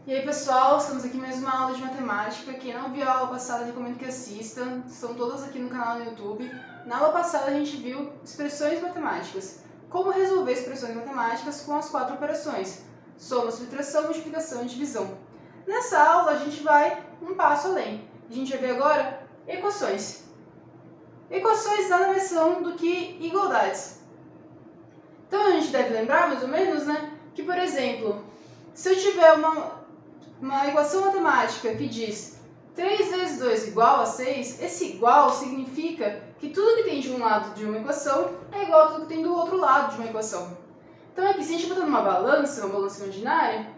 E aí pessoal, estamos aqui em mais uma aula de matemática. Quem não viu a aula passada, recomendo que assista. Estão todas aqui no canal no YouTube. Na aula passada a gente viu expressões matemáticas. Como resolver expressões matemáticas com as 4 operações: soma, subtração, multiplicação e divisão. Nessa aula a gente vai um passo além. A gente vai ver agora equações. Equações nada mais são do que igualdades. Então a gente deve lembrar mais ou menos, né, que por exemplo, se eu tiver uma equação matemática que diz 3 vezes 2 igual a 6, esse igual significa que tudo que tem de um lado de uma equação é igual a tudo que tem do outro lado de uma equação. Então aqui, se a gente botar numa balança, uma balança imaginária,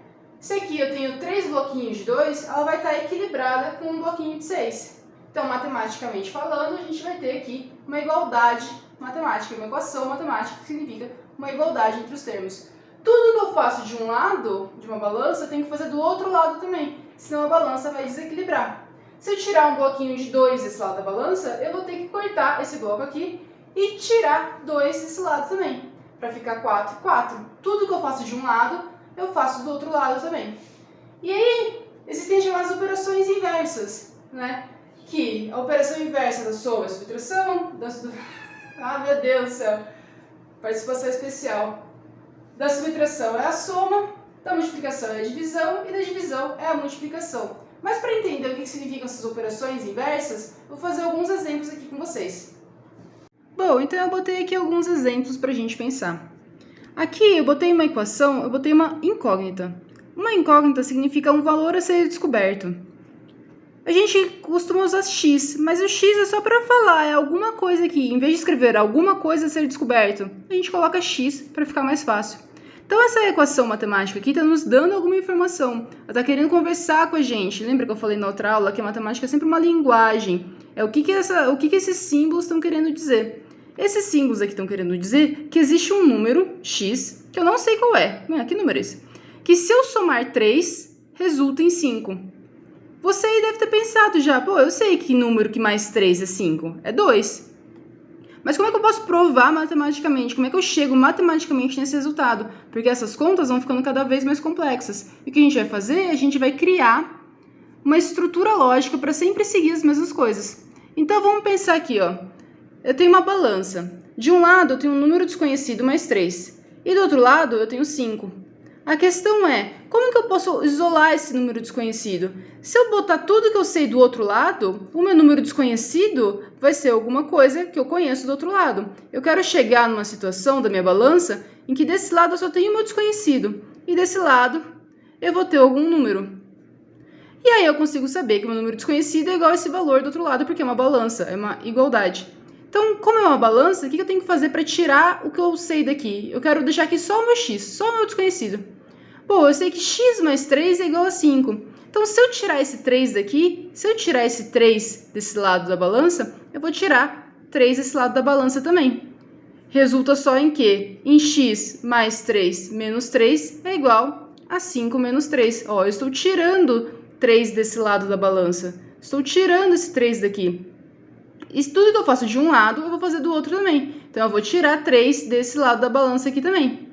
se aqui eu tenho 3 bloquinhos de 2, ela vai estar equilibrada com um bloquinho de 6. Então, matematicamente falando, a gente vai ter aqui uma igualdade matemática, uma equação matemática que significa uma igualdade entre os termos. Tudo que eu faço de um lado de uma balança, eu tenho que fazer do outro lado também, senão a balança vai desequilibrar. Se eu tirar um bloquinho de 2 desse lado da balança, eu vou ter que cortar esse bloco aqui e tirar 2 desse lado também, para ficar 4 e 4. Tudo que eu faço de um lado, eu faço do outro lado também. E aí, existem as chamadas operações inversas, né? Que a operação inversa da soma é a subtração, ah, meu Deus do céu, participação especial. Da subtração é a soma, da multiplicação é a divisão e da divisão é a multiplicação. Mas para entender o que significam essas operações inversas, vou fazer alguns exemplos aqui com vocês. Bom, então eu botei aqui alguns exemplos para a gente pensar. Aqui eu botei uma equação, eu botei uma incógnita. Uma incógnita significa um valor a ser descoberto. A gente costuma usar x, mas o x é só para falar, é alguma coisa aqui. Em vez de escrever alguma coisa a ser descoberto, a gente coloca x para ficar mais fácil. Então essa equação matemática aqui está nos dando alguma informação. Ela está querendo conversar com a gente. Lembra que eu falei na outra aula que a matemática é sempre uma linguagem? É o que esses símbolos estão querendo dizer. Esses símbolos aqui estão querendo dizer que existe um número x, que eu não sei qual é. Que número é esse? Que se eu somar 3, resulta em 5. Você aí deve ter pensado já, pô, eu sei que número que mais 3 é 5, é 2. Mas como é que eu posso provar matematicamente? Como é que eu chego matematicamente nesse resultado? Porque essas contas vão ficando cada vez mais complexas. E o que a gente vai fazer? A gente vai criar uma estrutura lógica para sempre seguir as mesmas coisas. Então vamos pensar aqui, ó. Eu tenho uma balança. De um lado eu tenho um número desconhecido mais 3. E do outro lado eu tenho 5. A questão é, como que eu posso isolar esse número desconhecido? Se eu botar tudo que eu sei do outro lado, o meu número desconhecido vai ser alguma coisa que eu conheço do outro lado. Eu quero chegar numa situação da minha balança em que desse lado eu só tenho o meu desconhecido e desse lado eu vou ter algum número. E aí eu consigo saber que o meu número desconhecido é igual a esse valor do outro lado, porque é uma balança, é uma igualdade. Então, como é uma balança, o que eu tenho que fazer para tirar o que eu sei daqui? Eu quero deixar aqui só o meu x, só o meu desconhecido. Pô, eu sei que x mais 3 é igual a 5. Então, se eu tirar esse 3 daqui, se eu tirar esse 3 desse lado da balança, eu vou tirar 3 desse lado da balança também. Resulta só em que? Em x mais 3 menos 3 é igual a 5 menos 3. Ó, eu estou tirando 3 desse lado da balança. Estou tirando esse 3 daqui. E tudo que eu faço de um lado, eu vou fazer do outro também. Então, eu vou tirar 3 desse lado da balança aqui também.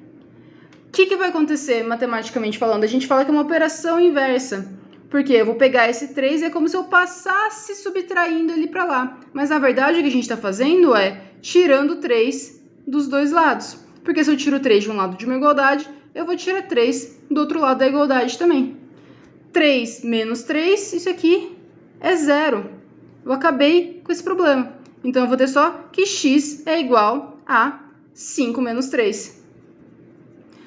O que vai acontecer matematicamente falando? A gente fala que é uma operação inversa. Porque eu vou pegar esse 3 e é como se eu passasse subtraindo ele para lá. Mas, na verdade, o que a gente está fazendo é tirando 3 dos dois lados. Porque se eu tiro 3 de um lado de uma igualdade, eu vou tirar 3 do outro lado da igualdade também. 3 menos 3, isso aqui é 0. Eu acabei com esse problema. Então, eu vou ter só que x é igual a 5 menos 3.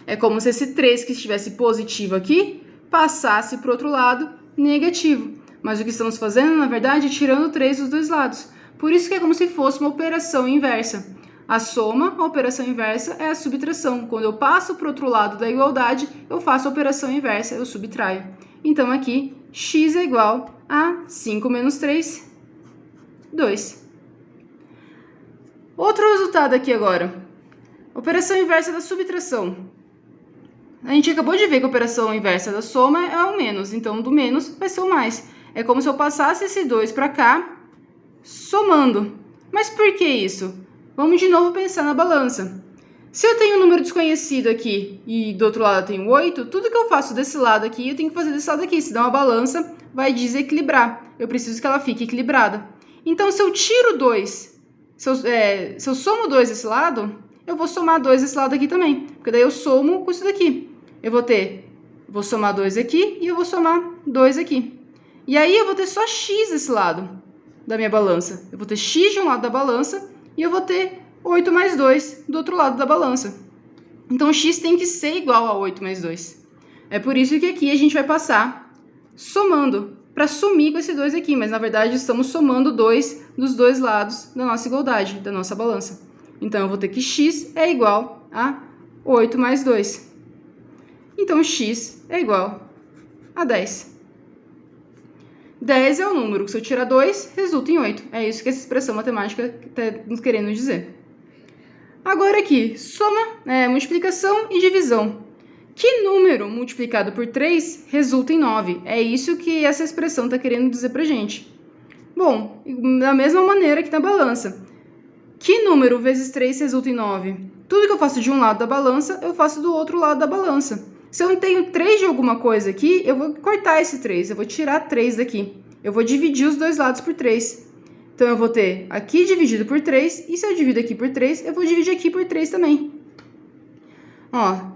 É como se esse 3 que estivesse positivo aqui passasse para o outro lado negativo. Mas o que estamos fazendo, na verdade, é tirando 3 dos dois lados. Por isso que é como se fosse uma operação inversa. A soma, a operação inversa, é a subtração. Quando eu passo para o outro lado da igualdade, eu faço a operação inversa, eu subtraio. Então, aqui, x é igual a 5 menos 3, 2. Outro resultado aqui agora. Operação inversa da subtração. A gente acabou de ver que a operação inversa da soma é o menos, então do menos vai ser o mais. É como se eu passasse esse 2 para cá, somando. Mas por que isso? Vamos de novo pensar na balança. Se eu tenho um número desconhecido aqui e do outro lado eu tenho 8, tudo que eu faço desse lado aqui, eu tenho que fazer desse lado aqui. Se der uma balança, vai desequilibrar. Eu preciso que ela fique equilibrada. Então, se eu tiro 2, se eu somo 2 desse lado, eu vou somar 2 desse lado aqui também. Porque daí eu somo com isso daqui. Eu vou somar 2 aqui e eu vou somar 2 aqui. E aí eu vou ter só x desse lado da minha balança. Eu vou ter x de um lado da balança e eu vou ter 8 mais 2 do outro lado da balança. Então, x tem que ser igual a 8 mais 2. É por isso que aqui a gente vai passar somando, para sumir com esse 2 aqui. Mas, na verdade, estamos somando 2 dos dois lados da nossa igualdade, da nossa balança. Então, eu vou ter que x é igual a 8 mais 2. Então, x é igual a 10. 10 é o número que, se eu tirar 2, resulta em 8. É isso que essa expressão matemática está nos querendo dizer. Agora aqui, multiplicação e divisão. Que número multiplicado por 3 resulta em 9? É isso que essa expressão está querendo dizer para a gente. Bom, da mesma maneira que na balança. Que número vezes 3 resulta em 9? Tudo que eu faço de um lado da balança, eu faço do outro lado da balança. Se eu tenho 3 de alguma coisa aqui, eu vou cortar esse 3, eu vou tirar 3 daqui. Eu vou dividir os dois lados por 3. Então, eu vou ter aqui dividido por 3, e se eu divido aqui por 3, eu vou dividir aqui por 3 também. Ó,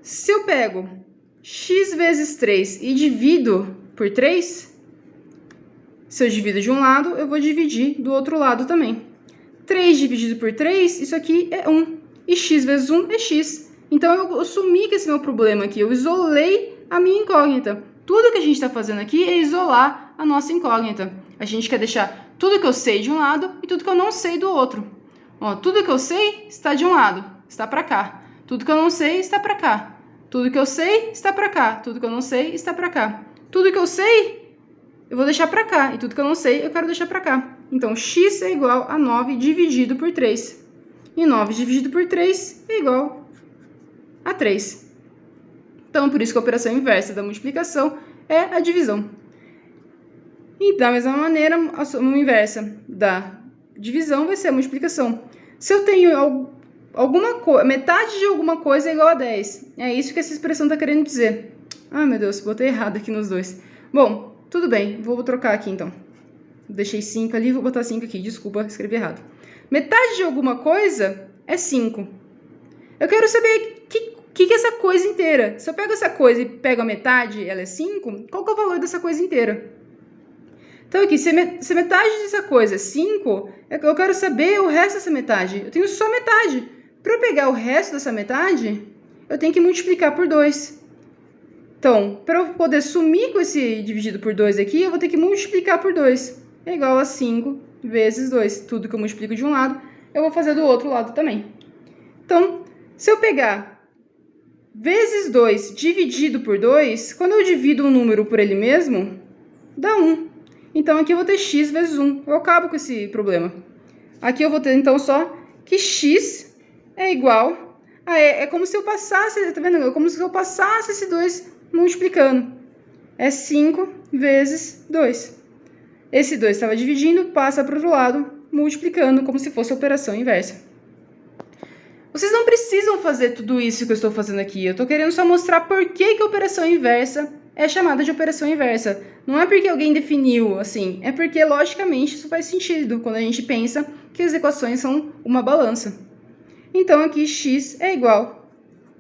se eu pego x vezes 3 e divido por 3, se eu divido de um lado, eu vou dividir do outro lado também. 3 dividido por 3, isso aqui é 1. E x vezes 1 é x. Então, eu sumi com esse meu problema aqui, eu isolei a minha incógnita. Tudo que a gente está fazendo aqui é isolar a nossa incógnita. A gente quer deixar tudo que eu sei de um lado e tudo que eu não sei do outro. Ó, tudo que eu sei está de um lado, está para cá. Tudo que eu não sei está para cá. Tudo que eu sei está para cá. Tudo que eu não sei está para cá. Tudo que eu sei, eu vou deixar para cá. E tudo que eu não sei, eu quero deixar para cá. Então, x é igual a 9 dividido por 3. E 9 dividido por 3 é igual a 3. Então, por isso que a operação inversa da multiplicação é a divisão. E da mesma maneira, a soma inversa da divisão vai ser a multiplicação. Se eu tenho metade de alguma coisa é igual a 10. É isso que essa expressão está querendo dizer. Ah, meu Deus, botei errado aqui nos dois. Bom, tudo bem, vou trocar aqui então. Deixei 5 ali, vou botar 5 aqui. Desculpa, escrevi errado. Metade de alguma coisa é 5. Eu quero saber o que é essa coisa inteira. Se eu pego essa coisa e pego a metade, ela é 5, qual que é o valor dessa coisa inteira? Então, aqui, se metade dessa coisa é 5, eu quero saber o resto dessa metade. Eu tenho só metade. Para eu pegar o resto dessa metade, eu tenho que multiplicar por 2. Então, para eu poder sumir com esse dividido por 2 aqui, eu vou ter que multiplicar por 2. É igual a 5 vezes 2. Tudo que eu multiplico de um lado, eu vou fazer do outro lado também. Então, se eu pegar vezes 2 dividido por 2, quando eu divido um número por ele mesmo, dá 1. Então, aqui eu vou ter x vezes 1. Eu acabo com esse problema. Aqui eu vou ter, então, só que x é igual a... É como se eu passasse, tá vendo? É como se eu passasse esse 2 multiplicando. É 5 vezes 2. Esse 2 estava dividindo, passa para o outro lado, multiplicando, como se fosse a operação inversa. Vocês não precisam fazer tudo isso que eu estou fazendo aqui. Eu estou querendo só mostrar por que a operação inversa é chamada de operação inversa. Não é porque alguém definiu assim, é porque, logicamente, isso faz sentido quando a gente pensa que as equações são uma balança. Então, aqui, x é igual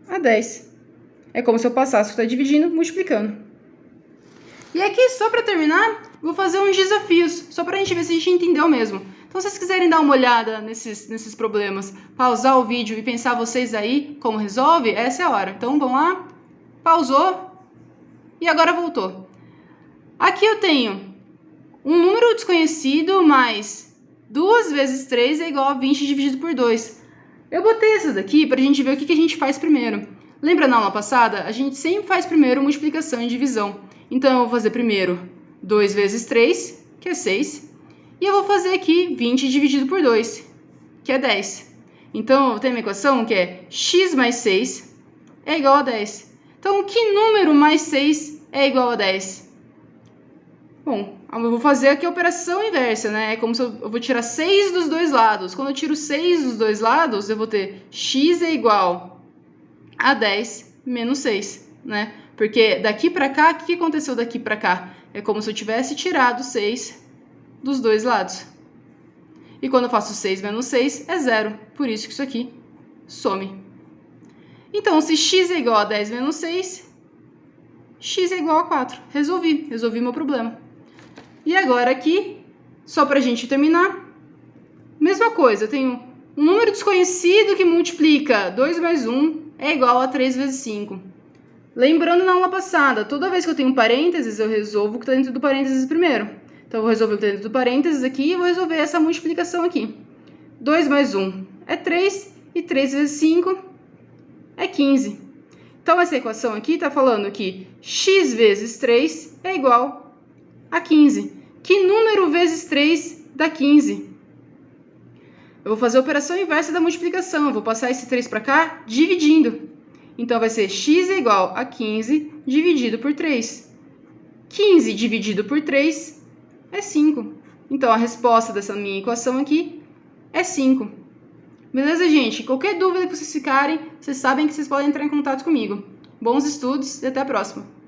a 10. É como se eu passasse o que está dividindo, multiplicando. E aqui, só para terminar, vou fazer uns desafios, só para a gente ver se a gente entendeu mesmo. Então, se vocês quiserem dar uma olhada nesses problemas, pausar o vídeo e pensar vocês aí como resolve, essa é a hora. Então, vamos lá. Pausou. E agora voltou. Aqui eu tenho um número desconhecido mais 2 vezes 3 é igual a 20 dividido por 2. Eu botei essa daqui para a gente ver o que a gente faz primeiro. Lembra na aula passada? A gente sempre faz primeiro multiplicação e divisão. Então, eu vou fazer primeiro 2 vezes 3, que é 6. E eu vou fazer aqui 20 dividido por 2, que é 10. Então, eu tenho uma equação que é x mais 6 é igual a 10. Então, que número mais 6 é igual a 10? Bom, eu vou fazer aqui a operação inversa, né? É como se eu vou tirar 6 dos dois lados. Quando eu tiro 6 dos dois lados, eu vou ter x é igual a 10 menos 6, né? Porque daqui para cá, o que aconteceu daqui para cá? É como se eu tivesse tirado 6 dos dois lados. E quando eu faço 6 menos 6, é 0. Por isso que isso aqui some. Então, se x é igual a 10 menos 6, x é igual a 4. Resolvi meu problema. E agora aqui, só para a gente terminar, mesma coisa, eu tenho um número desconhecido que multiplica 2 mais 1 é igual a 3 vezes 5. Lembrando na aula passada, toda vez que eu tenho parênteses, eu resolvo o que está dentro do parênteses primeiro. Então, eu vou resolver o que está dentro do parênteses aqui e vou resolver essa multiplicação aqui. 2 mais 1 é 3 e 3 vezes 5 é 15. Então, essa equação aqui está falando que x vezes 3 é igual a 15. Que número vezes 3 dá 15? Eu vou fazer a operação inversa da multiplicação. Eu vou passar esse 3 para cá dividindo. Então, vai ser x é igual a 15 dividido por 3. 15 dividido por 3 é 5. Então, a resposta dessa minha equação aqui é 5. Beleza, gente? Qualquer dúvida que vocês ficarem, vocês sabem que vocês podem entrar em contato comigo. Bons estudos e até a próxima!